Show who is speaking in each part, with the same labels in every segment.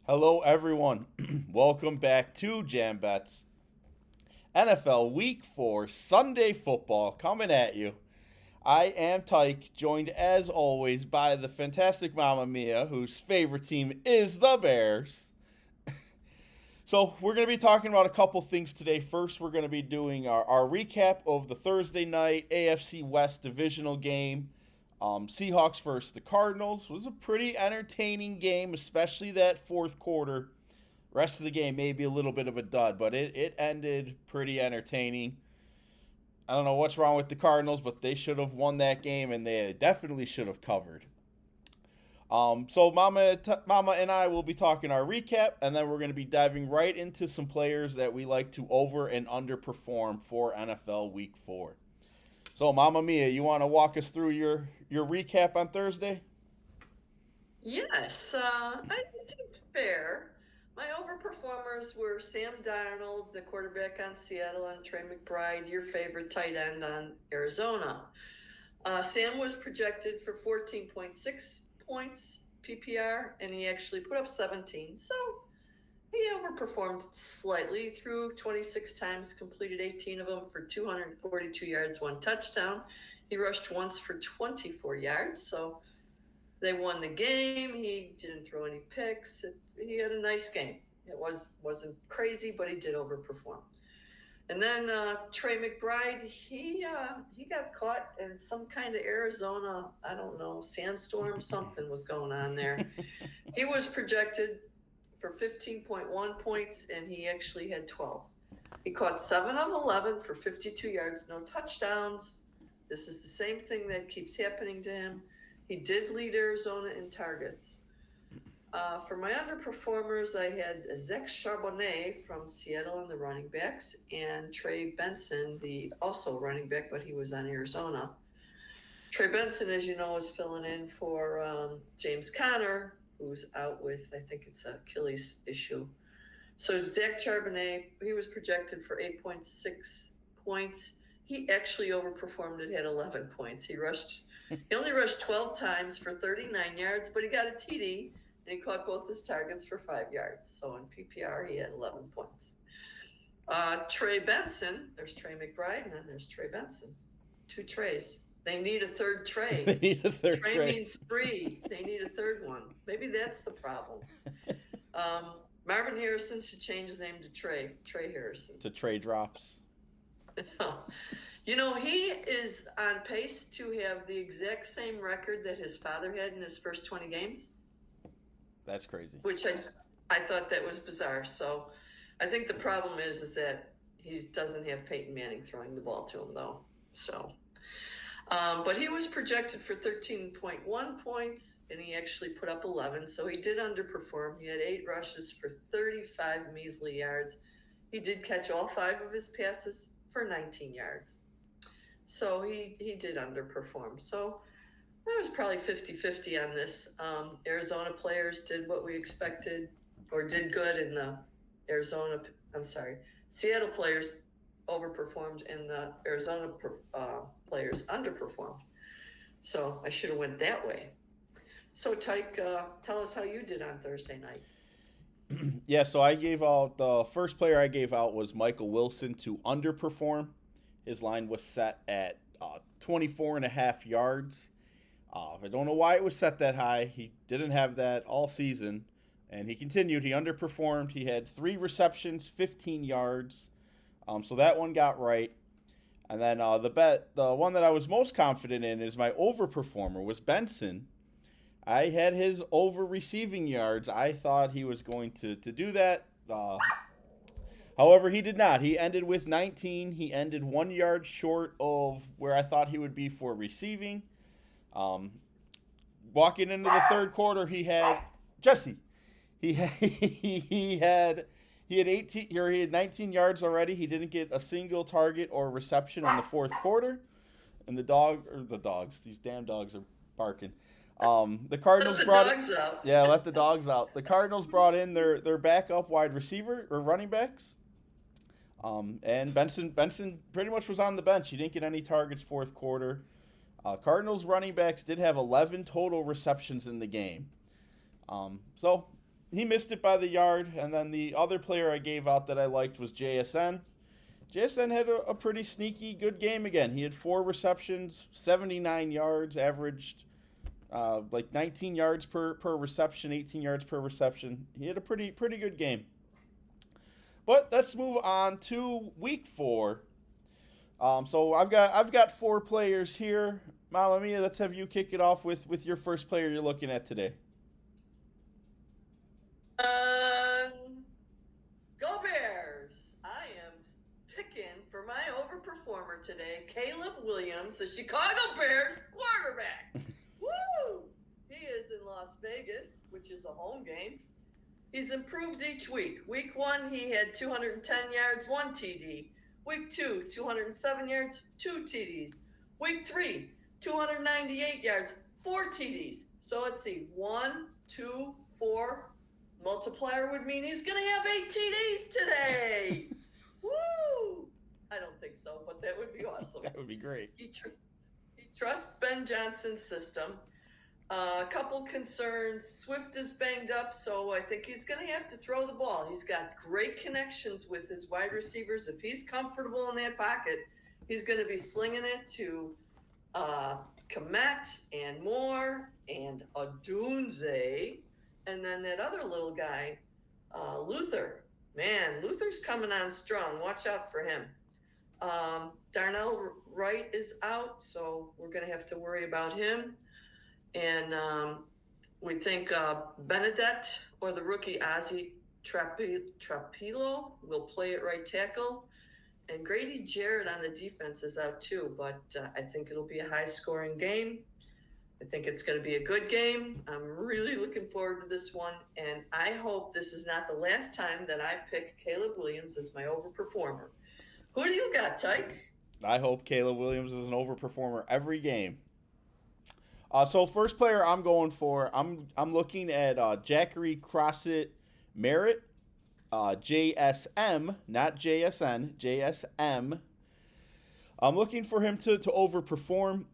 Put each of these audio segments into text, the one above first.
Speaker 1: Hello, everyone. Welcome back to Jam Bets. NFL Week 4 Sunday Football coming at you. I am Tyke, joined as always by the fantastic Momma Mia, whose favorite team is the Bears. So, we're going to be talking about a couple things today. First, we're going to be doing our recap of the Thursday night AFC West divisional game. Seahawks versus the Cardinals was a pretty entertaining game, especially that fourth quarter. Rest of the game may be a little bit of a dud, but it ended pretty entertaining. I don't know what's wrong with the Cardinals, but they should have won that game, and they definitely should have covered. So Mama and I will be talking our recap, and then we're going to be diving right into some players that we like to over and underperform for NFL Week 4. So, Mama Mia, you want to walk us through your recap on Thursday?
Speaker 2: Yes, I did fair. My overperformers were Sam Darnold, the quarterback on Seattle, and Trey McBride, your favorite tight end on Arizona. Sam was projected for 14.6 points PPR, and he actually put up 17. So he overperformed slightly, threw 26 times, completed 18 of them for 242 yards, one touchdown. He rushed once for 24 yards, so they won the game. He didn't throw any picks. He had a nice game. It wasn't crazy, but he did overperform. And then Trey McBride, he got caught in some kind of Arizona, I don't know, sandstorm. Something was going on there. He was projected for 15.1 points, and he actually had 12. He caught 7 of 11 for 52 yards, no touchdowns. This is the same thing that keeps happening to him. He did lead Arizona in targets. For my underperformers, I had Zach Charbonnet from Seattle on the running backs, and Trey Benson, the also running back, but he was on Arizona. Trey Benson, as you know, is filling in for James Conner, who's out with, I think it's an Achilles issue. So Zach Charbonnet, he was projected for 8.6 points. He actually overperformed it, had 11 points. He only rushed 12 times for 39 yards, but he got a TD, and he caught both his targets for 5 yards. So in PPR, he had 11 points. Trey Benson, there's Trey McBride, and then there's Trey Benson. Two Treys. They need a third Trey.
Speaker 1: They need a third
Speaker 2: Trey
Speaker 1: trade.
Speaker 2: means three. They need a third one. Maybe that's the problem. Marvin Harrison should change his name to Trey Harrison.
Speaker 1: To trade drops.
Speaker 2: You know, he is on pace to have the exact same record that his father had in his first 20 games,
Speaker 1: That's crazy.
Speaker 2: which I thought that was bizarre. So I think the problem is that he doesn't have Peyton Manning throwing the ball to him, though. So, but he was projected for 13.1 points, and he actually put up 11. So he did underperform. He had 8 rushes for 35 measly yards. He did catch all 5 of his passes for 19 yards. So he did underperform. So I was probably 50-50 on this. Arizona players did what we expected, or did good in the Seattle players overperformed, and the Arizona players underperformed. So I should have went that way. So Tyke, tell us how you did on Thursday night.
Speaker 1: Yeah, so I gave out the first player I gave out was Michael Wilson to underperform. His line was set at 24 and a half yards. I don't know why it was set that high. He didn't have that all season, and he continued. He underperformed. He had 3 receptions, 15 yards. So that one got right. And then the one that I was most confident in is my overperformer was Benson. I had his over receiving yards. I thought he was going to do that. However, he did not. He ended with 19. He ended 1 yard short of where I thought he would be for receiving. Um, Walking into the third quarter, he had Jesse. He had, he had 18 or he had 19 yards already. He didn't get a single target or reception in the fourth quarter. And the dogs, these damn dogs are barking. The
Speaker 2: Let
Speaker 1: Cardinals
Speaker 2: the
Speaker 1: brought it.
Speaker 2: dogs out.
Speaker 1: Yeah, let the dogs out. The Cardinals brought in their backup wide receiver or running backs. And Benson pretty much was on the bench. He didn't get any targets fourth quarter. Cardinals running backs did have 11 total receptions in the game. So he missed it by the yard. And then the other player I gave out that I liked was JSN. JSN had a pretty sneaky good game again. He had 4 receptions, 79 yards, averaged like 19 yards per reception, 18 yards per reception. He had a pretty good game. But let's move on to week 4. So I've got 4 players here. Mamma Mia, let's have you kick it off with your first player you're looking at today.
Speaker 2: Go Bears! I am picking for my overperformer today, Caleb Williams, the Chicago Bears quarterback. Woo! He is in Las Vegas, which is a home game. He's improved each week. Week 1, he had 210 yards, 1 TD. Week 2, 207 yards, 2 TDs. Week 3, 298 yards, 4 TDs. So let's see, 1, 2, 4. Multiplier would mean he's going to have 8 TDs today. Woo! I don't think so, but that would be awesome.
Speaker 1: That would be great.
Speaker 2: He trusts Ben Johnson's system. A couple concerns. Swift is banged up, so I think he's going to have to throw the ball. He's got great connections with his wide receivers. If he's comfortable in that pocket, he's going to be slinging it to Komet and Moore and Adunze. And then that other little guy, Luther. Man, Luther's coming on strong. Watch out for him. Darnell Wright is out, so we're going to have to worry about him. And we think Benedette or the rookie Ozzie Trapilo will play at right tackle. And Grady Jarrett on the defense is out too, but I think it'll be a high-scoring game. I think it's going to be a good game. I'm really looking forward to this one, and I hope this is not the last time that I pick Caleb Williams as my overperformer. Who do you got, Tyke?
Speaker 1: I hope Caleb Williams is an overperformer every game. So first player I'm going for, I'm looking at Jackery Crossett Merritt, JSM, not JSN, JSM. I'm looking for him to overperform.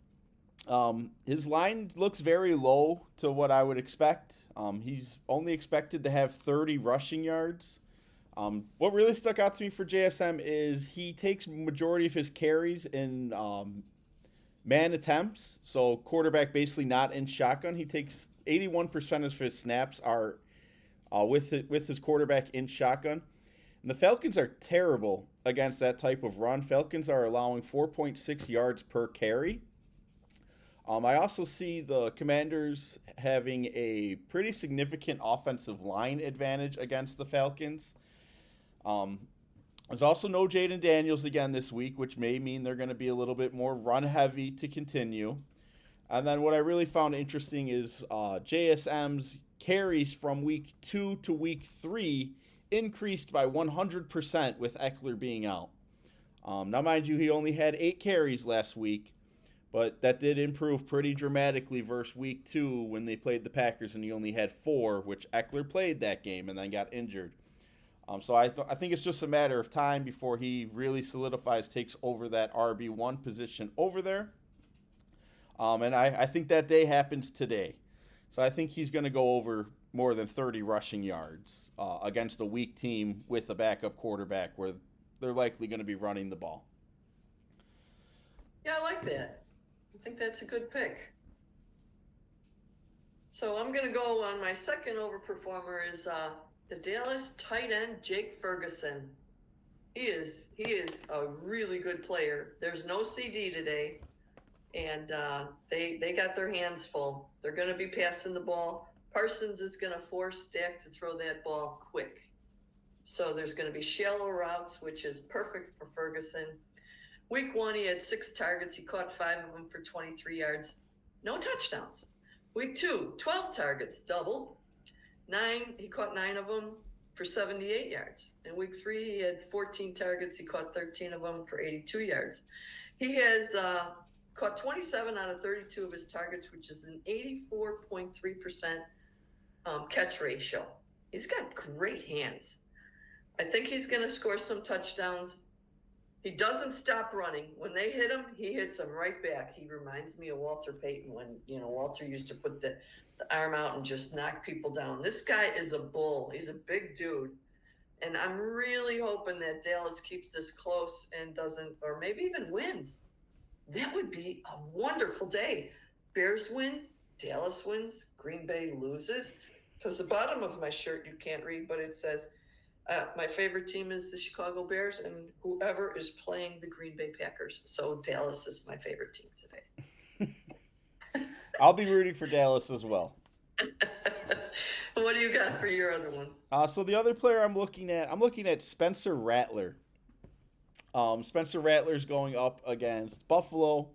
Speaker 1: His line looks very low to what I would expect. He's only expected to have 30 rushing yards. What really stuck out to me for JSM is he takes majority of his carries in man attempts. So quarterback basically not in shotgun. He takes 81% of his snaps are with his quarterback in shotgun. And the Falcons are terrible against that type of run. Falcons are allowing 4.6 yards per carry. I also see the Commanders having a pretty significant offensive line advantage against the Falcons. There's also no Jaden Daniels again this week, which may mean they're going to be a little bit more run heavy to continue. And then what I really found interesting is JSM's carries from week 2 to week 3 increased by 100% with Eckler being out. Now, mind you, he only had 8 carries last week. But that did improve pretty dramatically versus week 2 when they played the Packers and he only had 4, which Eckler played that game and then got injured. So I think it's just a matter of time before he really solidifies, takes over that RB1 position over there. And I think that day happens today. So I think he's going to go over more than 30 rushing yards against a weak team with a backup quarterback where they're likely going to be running the ball.
Speaker 2: Yeah, I like that. I think that's a good pick. So I'm going to go on my second overperformer is the Dallas tight end Jake Ferguson. He is a really good player. There's no CD today, and they got their hands full. They're going to be passing the ball. Parsons is going to force Stack to throw that ball quick. So there's going to be shallow routes, which is perfect for Ferguson. Week 1, he had 6 targets. He caught 5 of them for 23 yards. No touchdowns. Week 2, 12 targets, doubled. He caught 9 of them for 78 yards. In week 3, he had 14 targets. He caught 13 of them for 82 yards. He has caught 27 out of 32 of his targets, which is an 84.3% catch ratio. He's got great hands. I think he's going to score some touchdowns. He doesn't stop running. When they hit him, he hits them right back. He reminds me of Walter Payton when, Walter used to put the arm out and just knock people down. This guy is a bull. He's a big dude. And I'm really hoping that Dallas keeps this close and doesn't, or maybe even wins. That would be a wonderful day. Bears win, Dallas wins, Green Bay loses. Because the bottom of my shirt you can't read, but it says, my favorite team is the Chicago Bears, and whoever is playing the Green Bay Packers. So Dallas is my favorite team today.
Speaker 1: I'll be rooting for Dallas as well.
Speaker 2: What do you got for your other one?
Speaker 1: So the other player I'm looking at Spencer Rattler. Spencer Rattler's going up against Buffalo.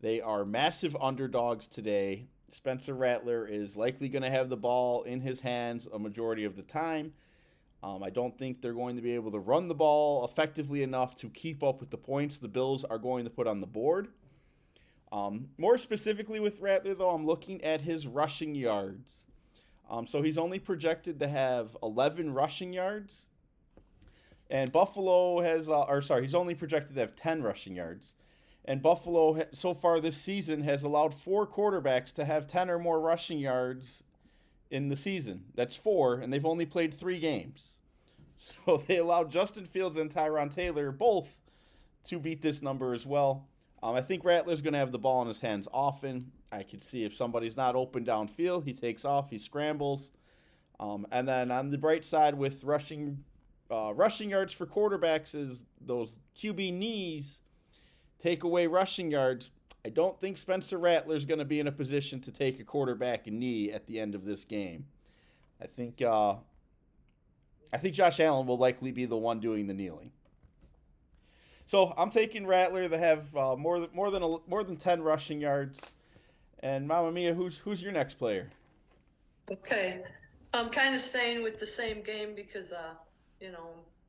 Speaker 1: They are massive underdogs today. Spencer Rattler is likely going to have the ball in his hands a majority of the time. I don't think they're going to be able to run the ball effectively enough to keep up with the points the Bills are going to put on the board. More specifically with Rattler, though, I'm looking at his rushing yards. So he's only projected to have 11 rushing yards. And Buffalo he's only projected to have 10 rushing yards. And Buffalo, so far this season, has allowed 4 quarterbacks to have 10 or more rushing yards in the season. That's 4, and they've only played 3 games. So they allowed Justin Fields and Tyron Taylor both to beat this number as well. I think Rattler's going to have the ball in his hands often. I could see if somebody's not open downfield, he takes off, he scrambles. And then on the bright side with rushing yards for quarterbacks is those QB knees take away rushing yards. I don't think Spencer Rattler's going to be in a position to take a quarterback knee at the end of this game. I think Josh Allen will likely be the one doing the kneeling. So I'm taking Rattler to have more than 10 rushing yards. And Momma Mia, who's your next player?
Speaker 2: Okay, I'm kind of staying with the same game because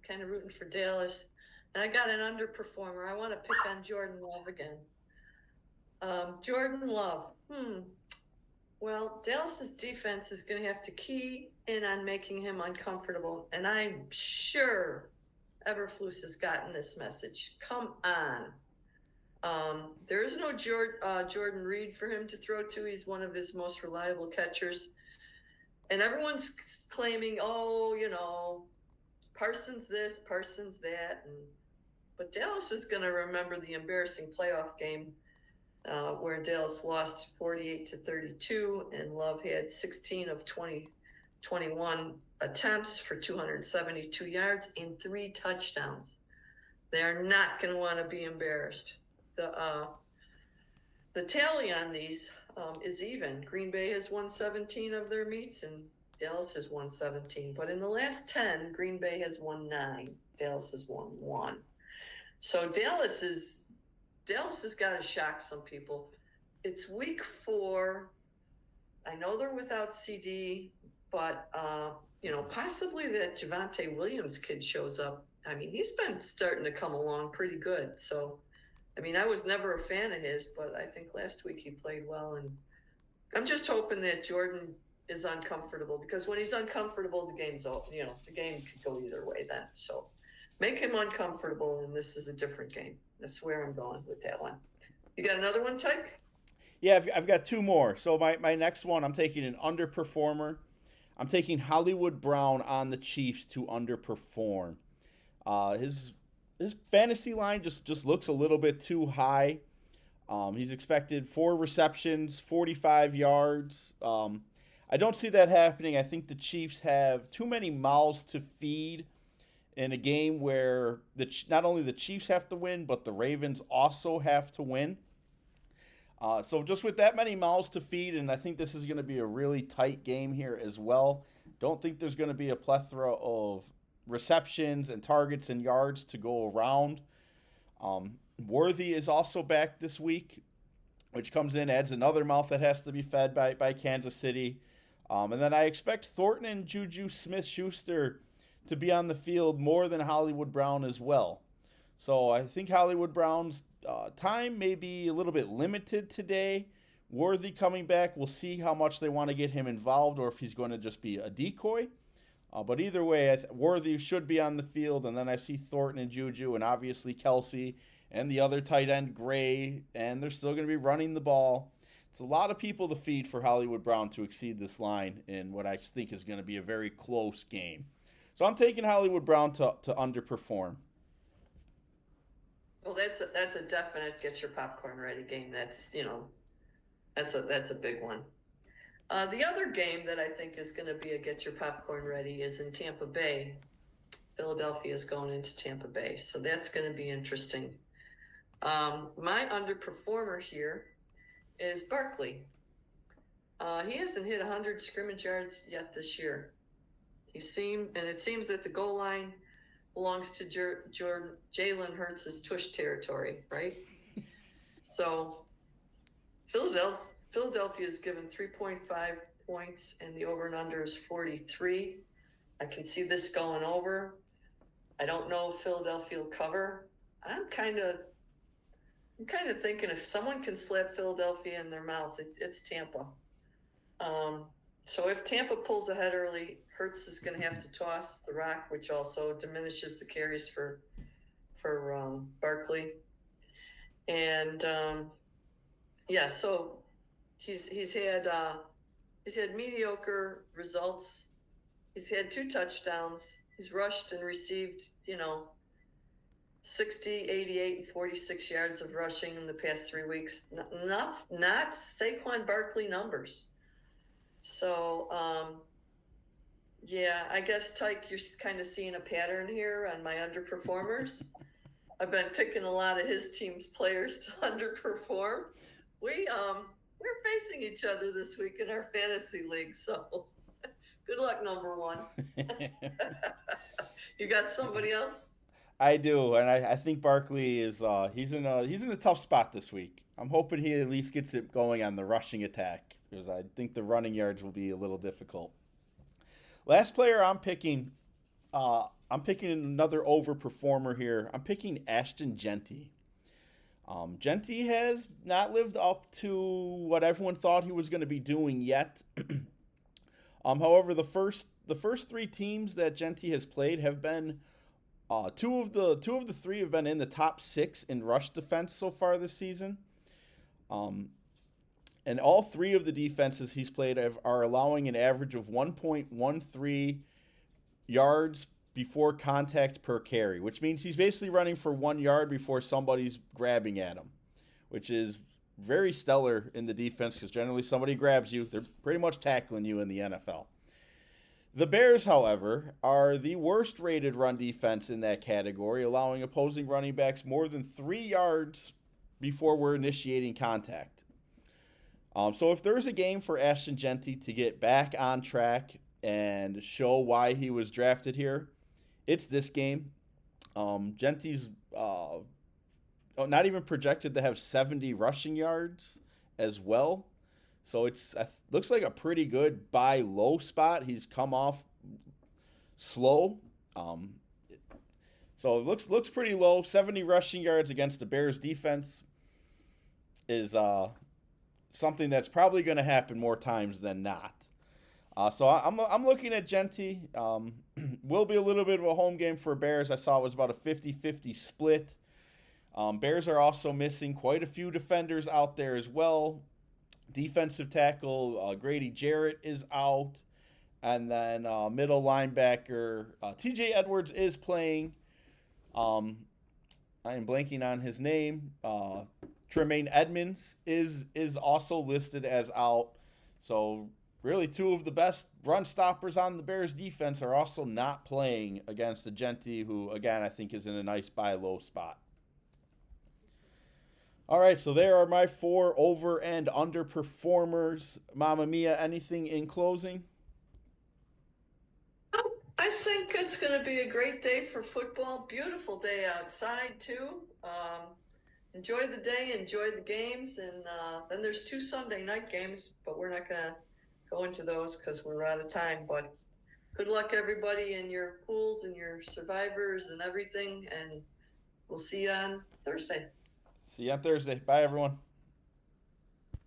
Speaker 2: kind of rooting for Dallas, and I got an underperformer. I want to pick on Jordan Love again. Jordan Love. Well, Dallas's defense is going to have to key in on making him uncomfortable, and I'm sure Eberflus has gotten this message. Come on. There is no Jordan Reed for him to throw to. He's one of his most reliable catchers. And everyone's claiming, Parsons this, Parsons that. But Dallas is going to remember the embarrassing playoff game where Dallas lost 48-32, and Love had 16 of 21 attempts for 272 yards and 3 touchdowns. They're not going to want to be embarrassed. The tally on these is even. Green Bay has won 17 of their meets, and Dallas has won 17. But in the last 10, Green Bay has won 9. Dallas has won 1. So Dallas has got to shock some people. It's week 4. I know they're without CD, but possibly that Javonte Williams kid shows up. I mean, he's been starting to come along pretty good. So, I was never a fan of his, but I think last week he played well. And I'm just hoping that Jordan is uncomfortable, because when he's uncomfortable, the game's over. The game could go either way then. So make him uncomfortable, and this is a different game. That's where I'm going with that one. You got another one, Tyke?
Speaker 1: Yeah, I've got 2 more. So my next one, I'm taking an underperformer. I'm taking Hollywood Brown on the Chiefs to underperform. His fantasy line just looks a little bit too high. He's expected 4 receptions, 45 yards. I don't see that happening. I think the Chiefs have too many mouths to feed in a game where not only the Chiefs have to win, but the Ravens also have to win. So just with that many mouths to feed, and I think this is going to be a really tight game here as well. Don't think there's going to be a plethora of receptions and targets and yards to go around. Worthy is also back this week, which comes in, adds another mouth that has to be fed by Kansas City. And then I expect Thornton and Juju Smith-Schuster to be on the field more than Hollywood Brown as well. So I think Hollywood Brown's time may be a little bit limited today. Worthy coming back, we'll see how much they want to get him involved, or if he's going to just be a decoy. But either way, Worthy should be on the field, and then I see Thornton and Juju, and obviously Kelsey, and the other tight end Gray, and they're still going to be running the ball. It's a lot of people to feed for Hollywood Brown to exceed this line in what I think is going to be a very close game. So I'm taking Hollywood Brown to underperform.
Speaker 2: Well, that's a definite get your popcorn ready game. That's a big one. The other game that I think is going to be a get your popcorn ready is in Tampa Bay. Philadelphia is going into Tampa Bay, so that's going to be interesting. My underperformer here is Barkley. He hasn't hit 100 scrimmage yards yet this year. It seems that the goal line belongs to Jalen Hurts' tush territory, right? So Philadelphia is given 3.5 points, and the over and under is 43. I can see this going over. I don't know if Philadelphia will cover. I'm kind of thinking if someone can slap Philadelphia in their mouth, it's Tampa. So if Tampa pulls ahead early, Hurts is going to have to toss the rock, which also diminishes the carries for Barkley. And so he's had mediocre results. He's had 2 touchdowns. He's rushed and received, 60, 88, and 46 yards of rushing in the past 3 weeks. Not Saquon Barkley numbers. So, I guess, Tyke, you're kind of seeing a pattern here on my underperformers. I've been picking a lot of his team's players to underperform. We're facing each other this week in our fantasy league, so good luck, number 1. You got somebody else?
Speaker 1: I do, and I think Barkley is he's in a tough spot this week. I'm hoping he at least gets it going on the rushing attack because I think the running yards will be a little difficult. Last player I'm picking another overperformer here. I'm picking Ashton Genty. Genty has not lived up to what everyone thought he was going to be doing yet. However, the first 3 teams that Genty has played have been two of the 3 have been in the top 6 in rush defense so far this season. And all 3 of the defenses he's played are allowing an average of 1.13 yards before contact per carry, which means he's basically running for 1 yard before somebody's grabbing at him, which is very stellar in the defense because generally somebody grabs you, they're pretty much tackling you in the NFL. The Bears, however, are the worst rated run defense in that category, allowing opposing running backs more than 3 yards before we're initiating contact. So if there's a game for Ashton Genty to get back on track and show why he was drafted here, it's this game. Genty's not even projected to have 70 rushing yards as well. So it looks like a pretty good buy low spot. He's come off slow. So it looks pretty low. 70 rushing yards against the Bears defense is something that's probably going to happen more times than not. So I'm looking at Genty. Will be a little bit of a home game for Bears. I saw it was about a 50-50 split. Bears are also missing quite a few defenders out there as well. Defensive tackle Grady Jarrett is out. And then middle linebacker TJ Edwards is playing. I am blanking on his name. Tremaine Edmonds is also listed as out. So really 2 of the best run stoppers on the Bears defense are also not playing against a Genty who, again, I think is in a nice buy low spot. All right, so there are my 4 over and underperformers. Momma Mia, anything in closing?
Speaker 2: I think it's going to be a great day for football. Beautiful day outside, too. Enjoy the day, enjoy the games, and then there's 2 Sunday night games, but we're not going to go into those because we're out of time. But good luck, everybody, in your pools and your survivors and everything, and we'll see you on Thursday.
Speaker 1: See you on Thursday. Bye, everyone.